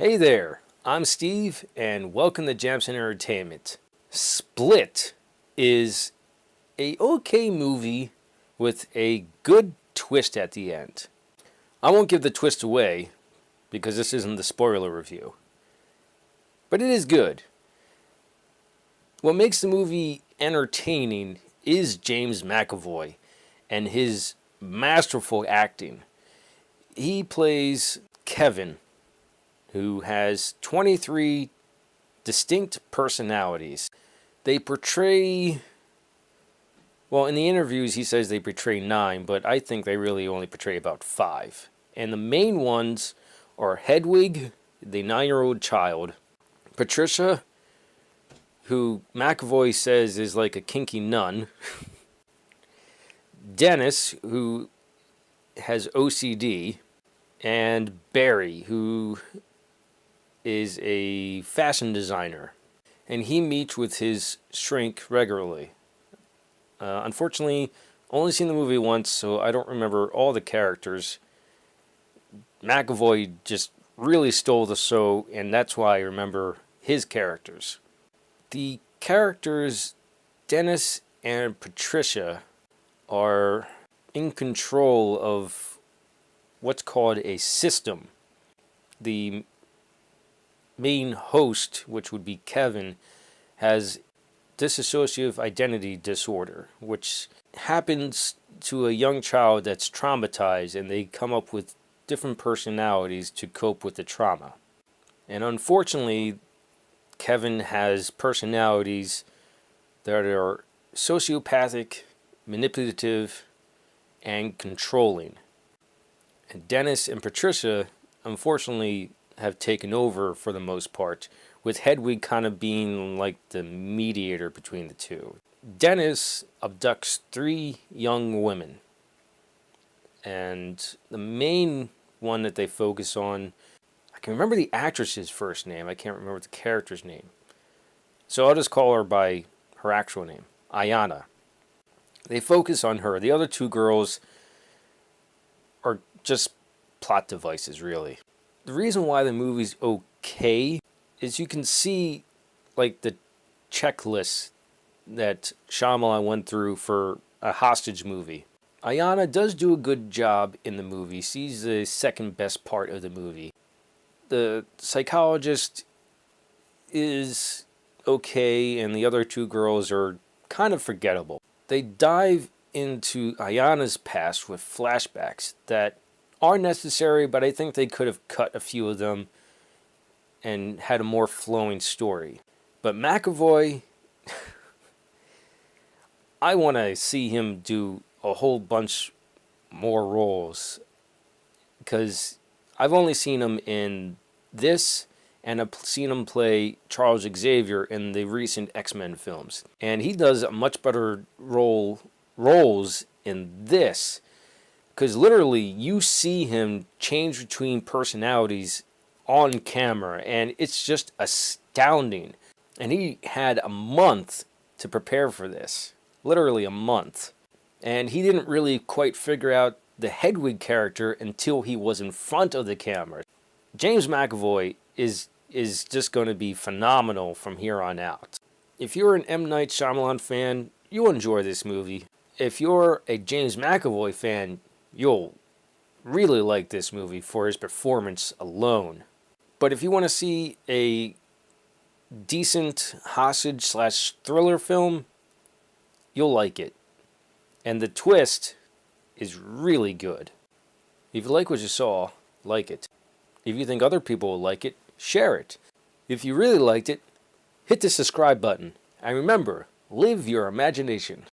Hey there, I'm Steve, and welcome to Jamsin Entertainment. Split is a okay movie with a good twist at the end. I won't give the twist away because this isn't the spoiler review, but it is good. What makes the movie entertaining is James McAvoy and his masterful acting. He plays Kevin, who has 23 distinct personalities. They portray, well, in the interviews he says they portray 9, but I think they really only portray about 5. And the main ones are Hedwig, the 9-year-old child, Patricia, who McAvoy says is like a kinky nun, Dennis, who has OCD, and Barry, who is a fashion designer, and he meets with his shrink regularly. Unfortunately, only seen the movie once, so I don't remember all the characters. McAvoy just really stole the show, and that's why I remember his characters. The characters Dennis and Patricia are in control of what's called a system. The main host, which would be Kevin, has dissociative identity disorder, which happens to a young child that's traumatized, and they come up with different personalities to cope with the trauma. And unfortunately, Kevin has personalities that are sociopathic, manipulative, and controlling. And Dennis and Patricia, unfortunately, have taken over for the most part, with Hedwig kind of being like the mediator between the two. Dennis abducts 3 young women, and the main one that they focus on, I can remember the actress's first name, I can't remember the character's name, so I'll just call her by her actual name, Ayana. They focus on her. The other 2 girls are just plot devices, really. The reason why the movie's okay is you can see like the checklist that Shyamalan went through for a hostage movie. Ayana does do a good job in the movie. She's the second best part of the movie. The psychologist is okay, and the other 2 girls are kind of forgettable. They dive into Ayana's past with flashbacks that are necessary, but I think they could have cut a few of them and had a more flowing story. But McAvoy, I want to see him do a whole bunch more roles, because I've only seen him in this, and I've seen him play Charles Xavier in the recent X-Men films. And he does a much better roles in this, because literally you see him change between personalities on camera, and it's just astounding. And he had a month to prepare for this. Literally a month. And he didn't really quite figure out the Hedwig character until he was in front of the camera. James McAvoy is just going to be phenomenal from here on out. If you're an M. Night Shyamalan fan, you'll enjoy this movie. If you're a James McAvoy fan, you'll really like this movie for his performance alone. But if you want to see a decent hostage/thriller film, you'll like it. And the twist is really good. If you like what you saw, like it. If you think other people will like it, share it. If you really liked it, hit the subscribe button. And remember, live your imagination.